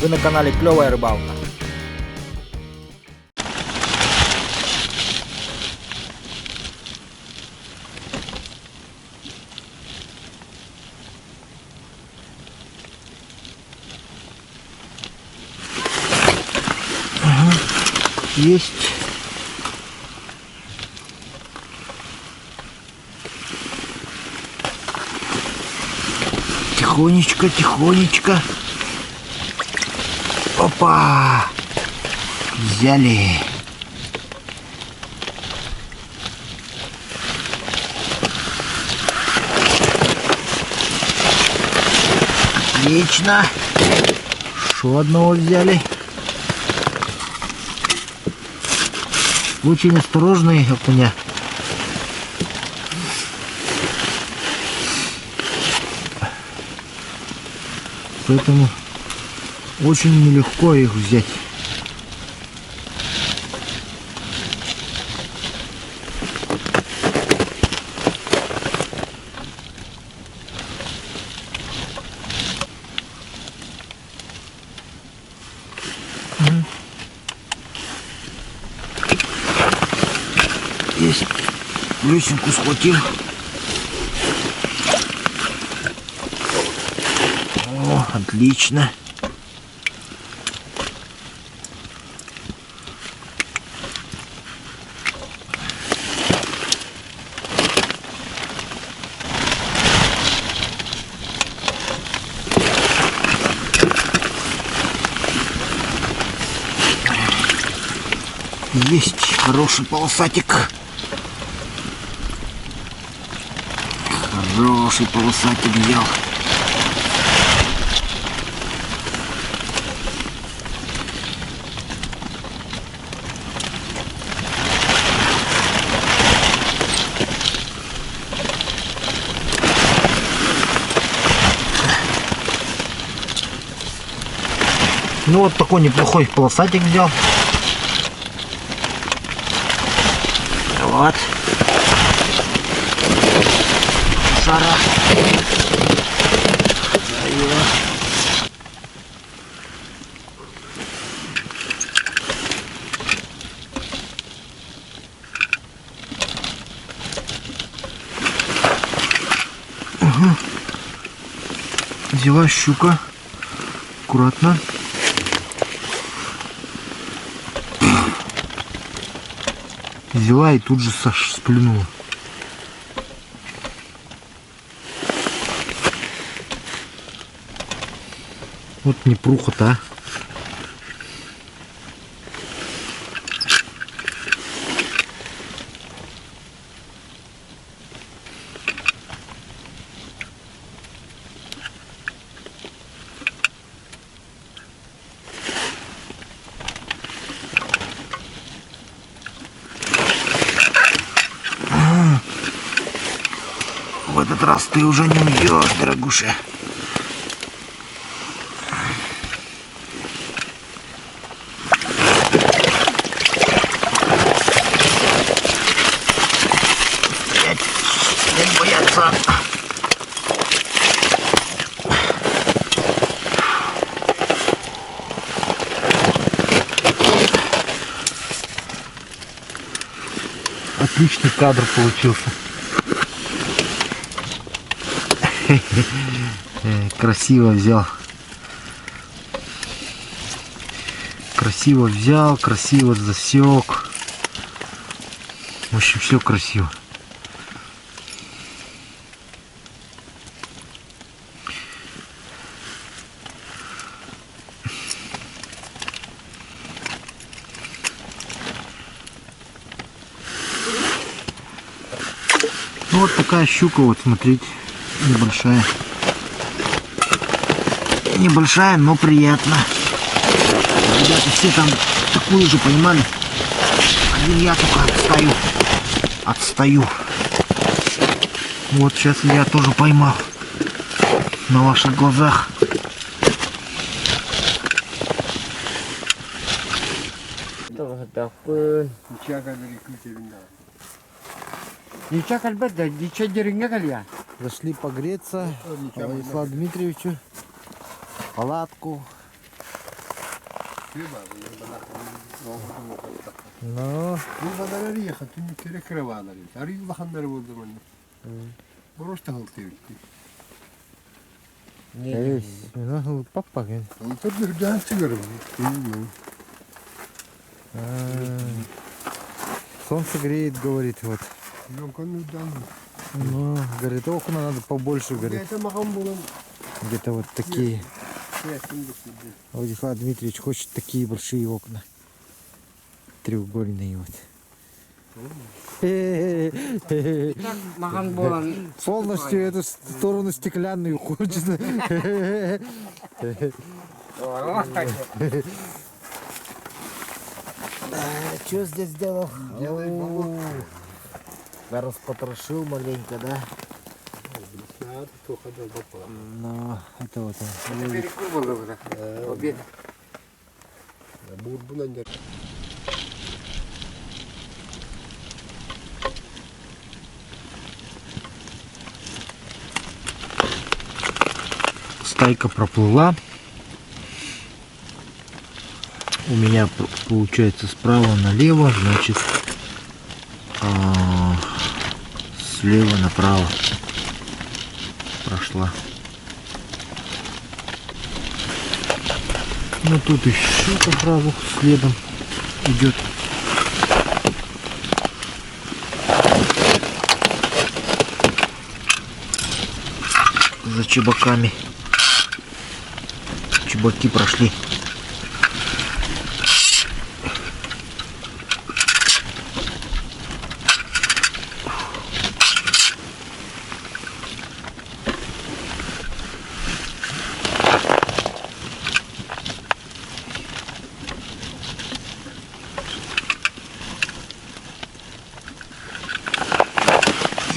Вы на канале Клевая Рыбалка. Есть. Тихонечко, тихонечко. Опа! Взяли. Отлично. Еще одного взяли. Очень осторожный окуня. Поэтому очень нелегко их взять. Есть. Лесенку схватил. О, отлично. Есть хороший полосатик. Хороший полосатик взял. Ну вот такой неплохой полосатик взял. Вот. Шара. Угу. Взяла щука. Аккуратно. Взяла и тут же сплюнула. Вот непруха-то, а. В этот раз ты уже не уйдешь, дорогуша. Не бояться. Отличный кадр получился. Красиво взял. Красиво взял, красиво засек. В общем, все красиво. Ну, вот такая щука, вот смотрите, небольшая. Небольшая, но приятно. Ребята все там такую же поймали. Один я только отстаю. Вот сейчас я тоже поймал. На ваших глазах. Зашли погреться Владиславу Дмитриевичу. Палатку. Хіба, Ну, Bunlar їхати, не перекривали. А рівбахандар булду мене. Просто галтивки. ну, папа. Ну, тут не вдягає цигару. Солнце греет, говорит, вот. Ну, не вдягає. Ну, говорит, окна надо побольше, говорит. Це магам було. Где-то вот такие. Владислав Дмитриевич хочет такие большие окна. Треугольные вот. Махан була. Полностью эту сторону стеклянную хочет. Что здесь сделал? Распотрошил маленько, да? Ну, это вот он. Перекрывали вже. Обід. Бурбунання. Стайка проплыла. У меня получается справа налево, значит слева направо прошла. Ну тут еще сразу следом идет. За чебаками. Чебаки прошли.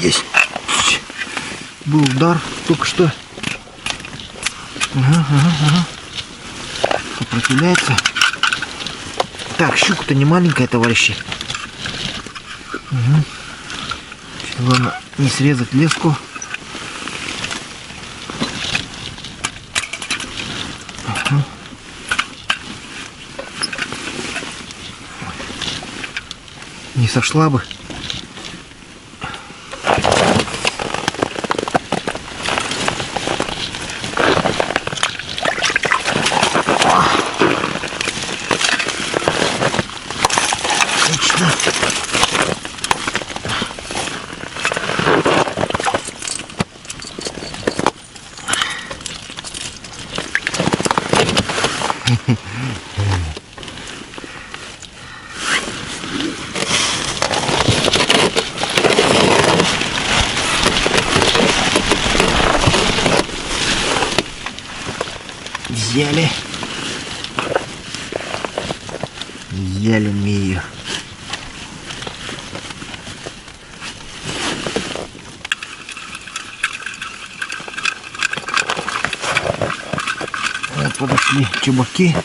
Есть. Был удар только что. Ага. Сопротивляется. Так, щука-то не маленькая, товарищи. Угу. Главное не срезать леску. Ага. Не сошла бы. Взяли мы ее. Вот подошли чебаки.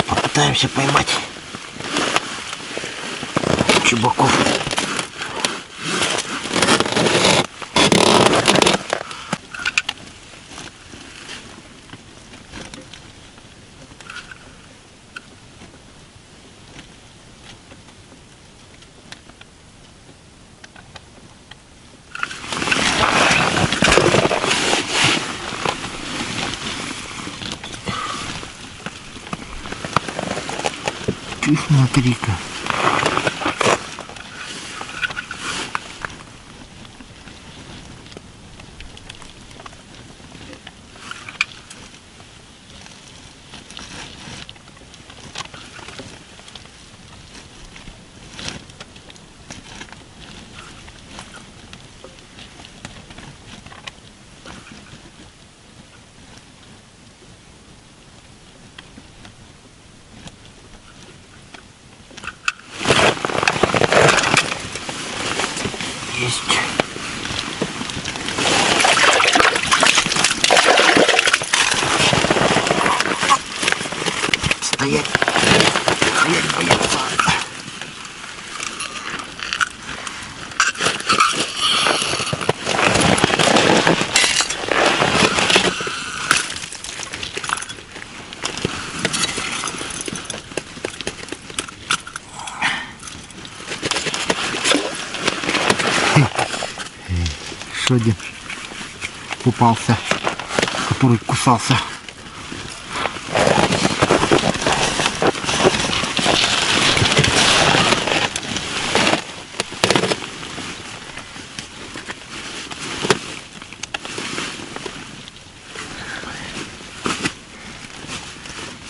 Попытаемся поймать чебаков. Смотри-ка. еще один попался, который кусался.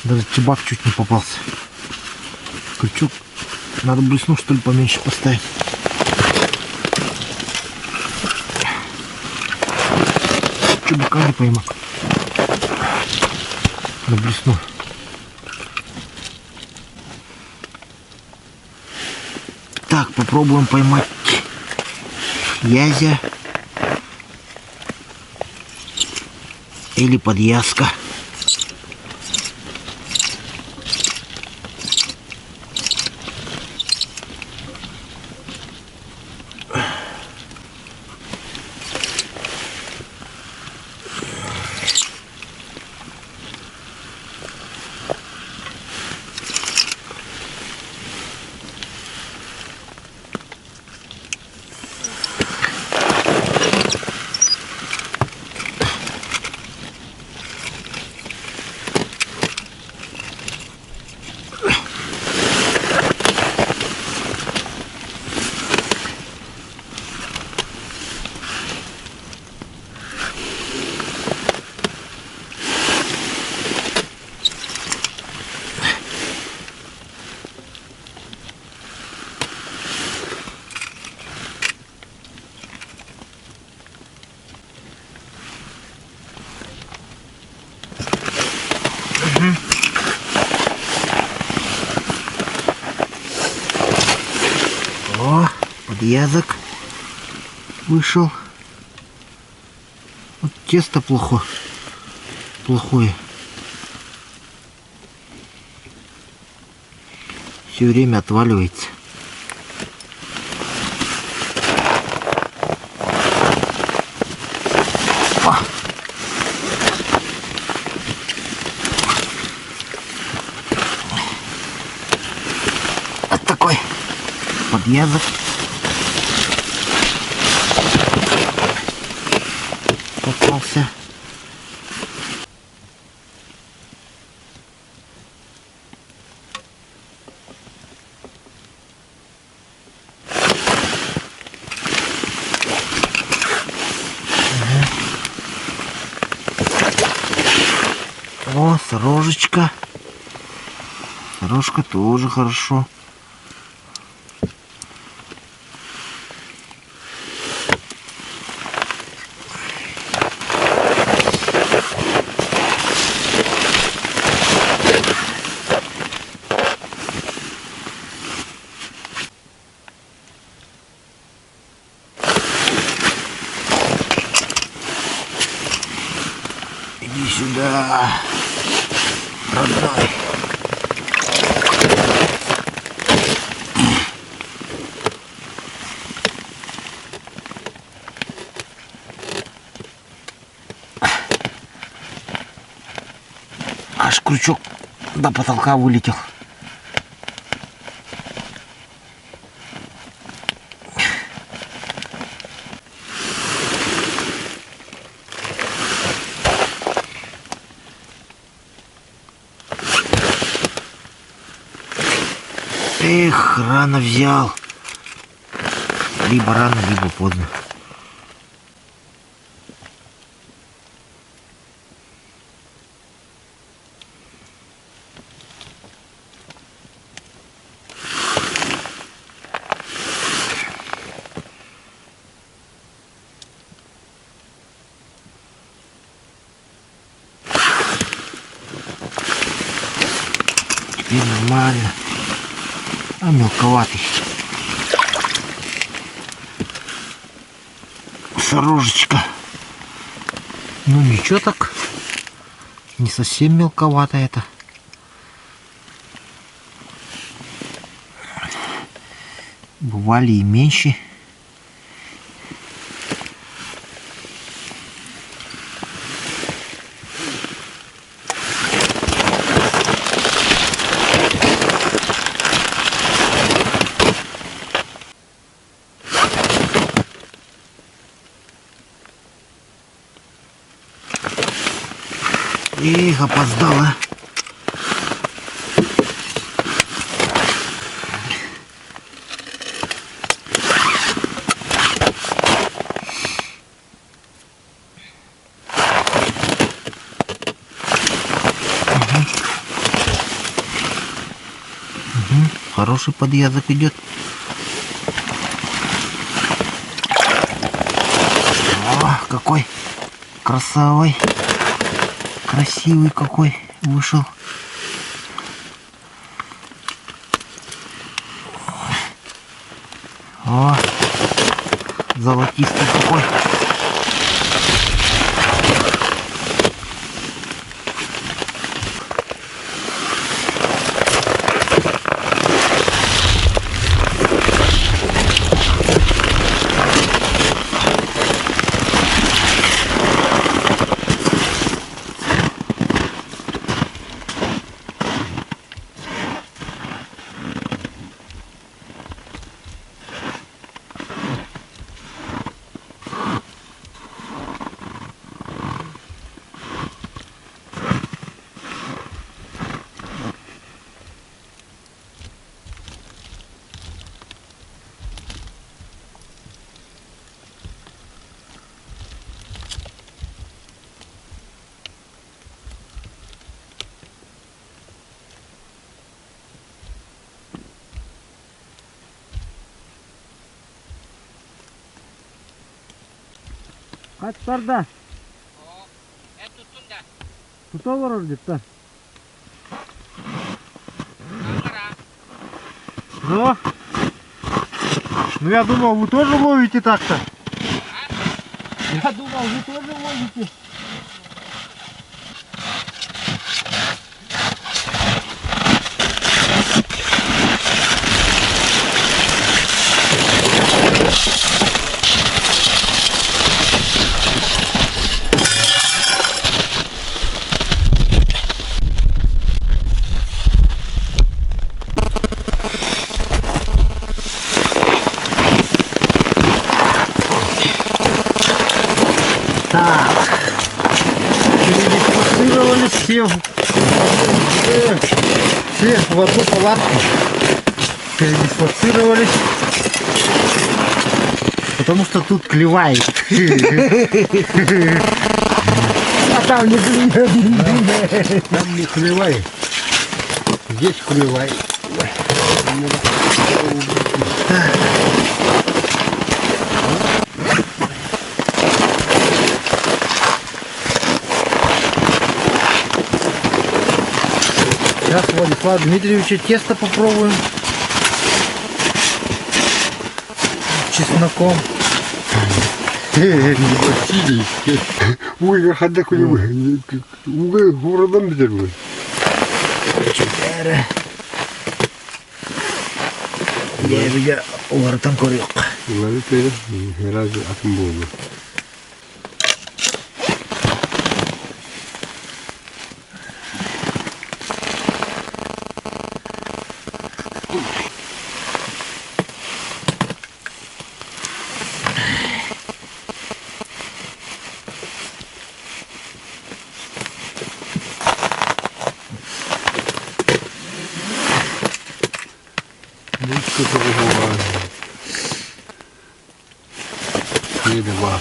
Даже чебак чуть не попался. Крючок надо блесну, что ли, поменьше поставить. Чебака не пойму. На блесну. Так, попробуем поймать язя или подъязка. О, подъязок вышел. Вот тесто плохое. Все время отваливается. Вот такой подъязок. Попался. О, сорожечка. Сорожка тоже хорошо. Иди сюда, родной. Аж крючок до потолка вылетел. Эх, рано взял. Либо рано, либо поздно. Теперь нормально. А мелковатый. Сорожечка. Ну ничего так. Не совсем мелковато это. Бывали и меньше. Эх, опоздала. Хороший подъязок идет. О, какой красавый, красивый какой вышел. О, золотистый какой. Kaç barda? Tuttun da. Tutover orada. Ну? Ну я думал, вы тоже ловите так-то. Я думал, вы тоже ловите. Так, передислоцировались все в одну палатку, передислоцировались, потому что тут клевает. А там не Там не клевай. Здесь клевай. Сейчас Владислава Дмитриевича тесто попробуем. С чесноком. Ой, хада клевай. Угай городом бедервай. Я уартан корюк. Uları böyle herhalde atın boğulu. Çok çok var. Ne de var.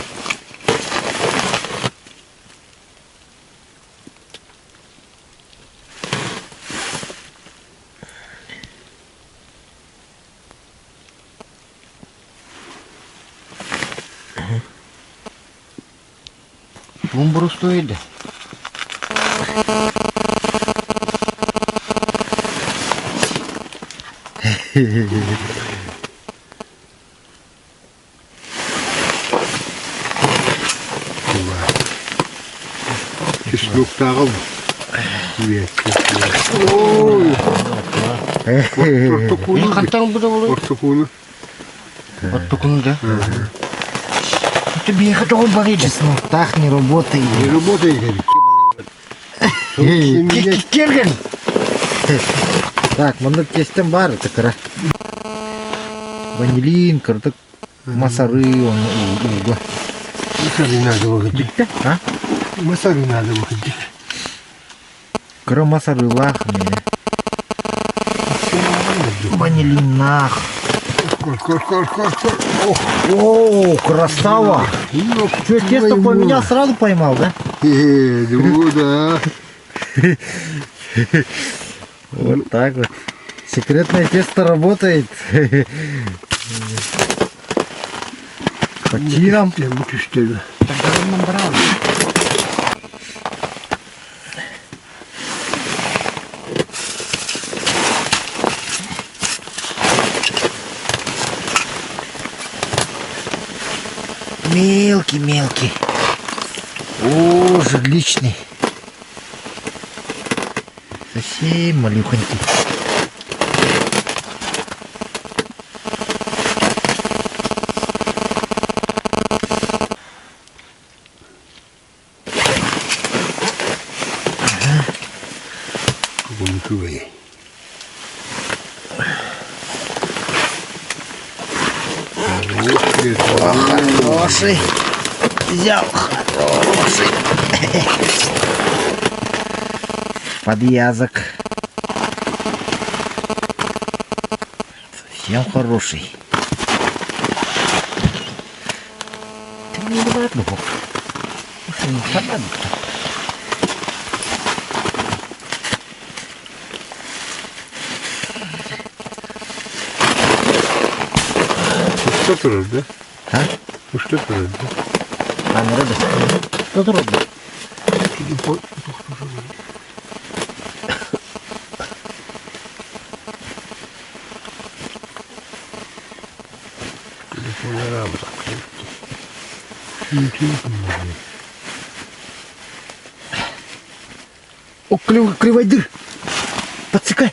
Бумбуру стоит. Чеснок тағыл. Ой. Кантан буде болу. Ортокуны. Вот такой, да? Тебе я хотел говорить, чеснок так не работает. Не работает, говорит. Кирген! Так, мұны кестен бар, тікірі. Ванилин, кірдік, масары, оны уға. Масары надо выходить. А? Масары надо выходить. Кырамасарылах не. Ванилинах. О, красава! Что, тесто поменял, сразу поймал, да? Ну да. Вот так вот. Секретное тесто работает. По чинам. Мелкий. О, жигличный. Совсем малюхонький. Гунтуй. Хороший. Взял хороший. Подвязок. Совсем хороший. Ты мне давай одну. Уж не понадобится. Что ты робишь, да? А? Ну что ты робишь, да? А, не робиш? Що ти робиш? Телефонная рамка. О, кривой дыр. Подсекай.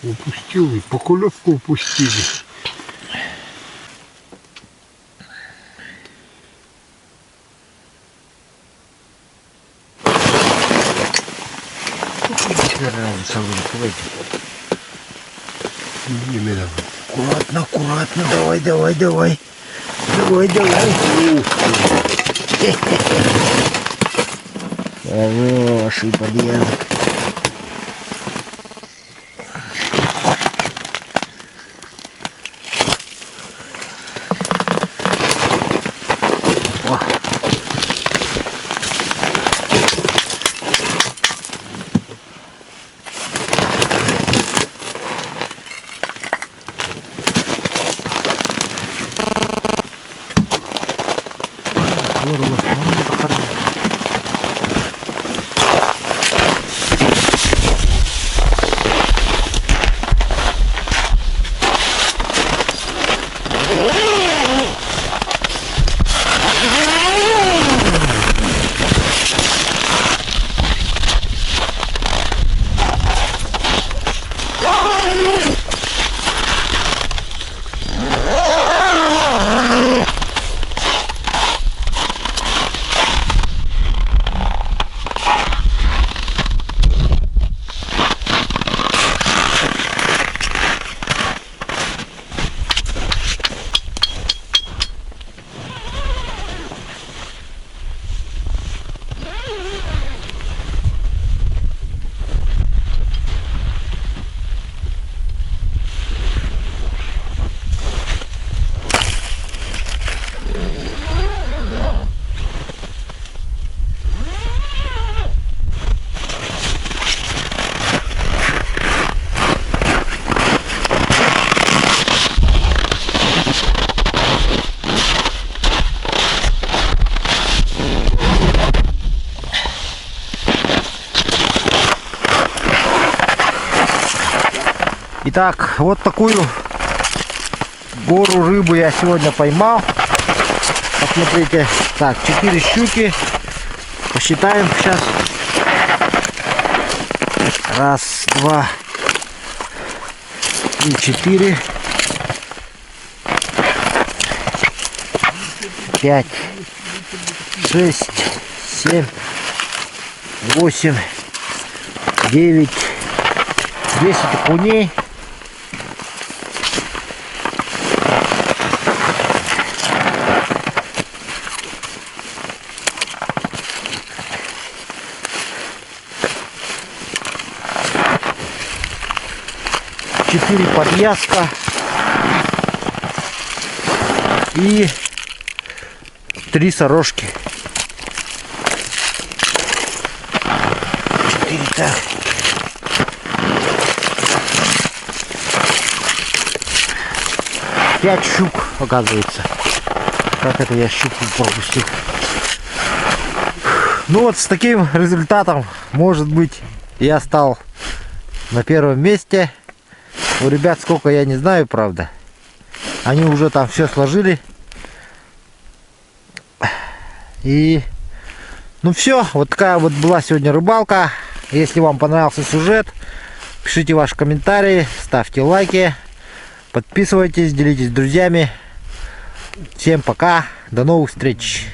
Упустил, покулевку упустили. Аккуратно, давай. Хороший подъезд. Итак, вот такую гору рыбы я сегодня поймал. Посмотрите. Так, 4 щуки. Посчитаем сейчас. 1, 2, 3, 4, 5, 6, 7, 8, 9, 10 окуней. Четыре подвязка и 3 сорожки. 4 так. Пять щук, оказывается. Как это я щуку пропустил. Ну вот с таким результатом, может быть, я стал на первом месте. У ребят сколько, я не знаю, правда. Они уже там все сложили. И ну все, вот такая вот была сегодня рыбалка. Если вам понравился сюжет, пишите ваши комментарии, ставьте лайки, подписывайтесь, делитесь с друзьями. Всем пока, до новых встреч.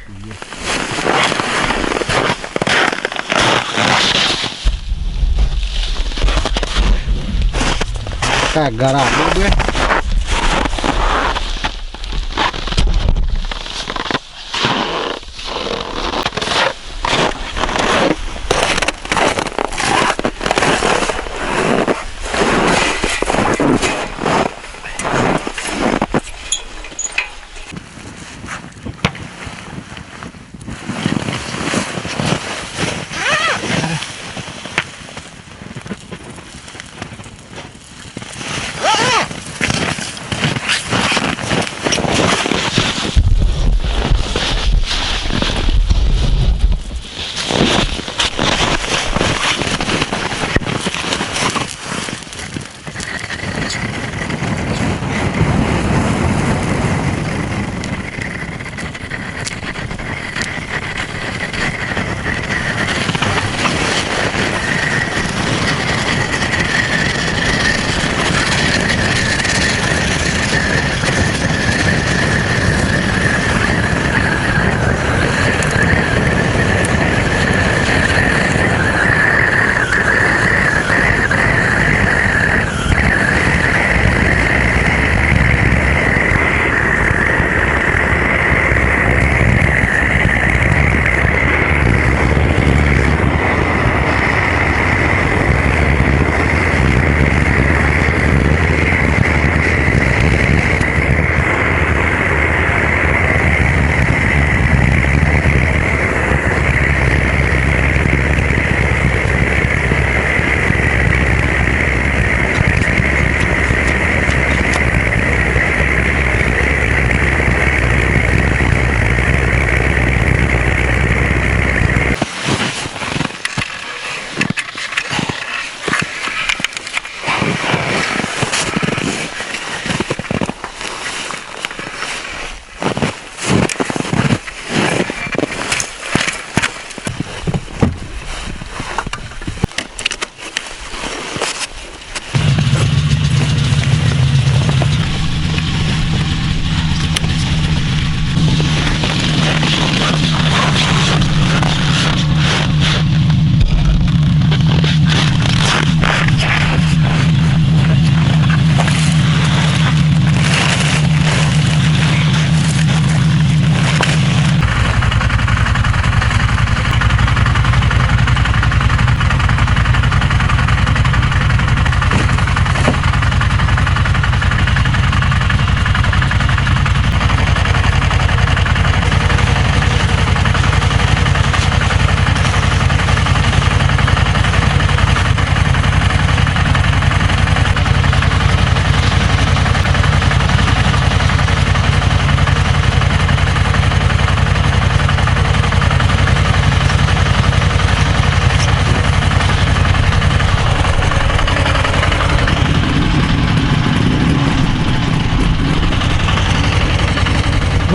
Как гора рыбы.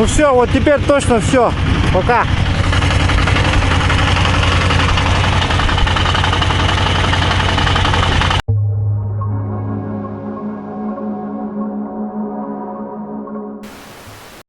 Ну все, вот теперь точно все. Пока.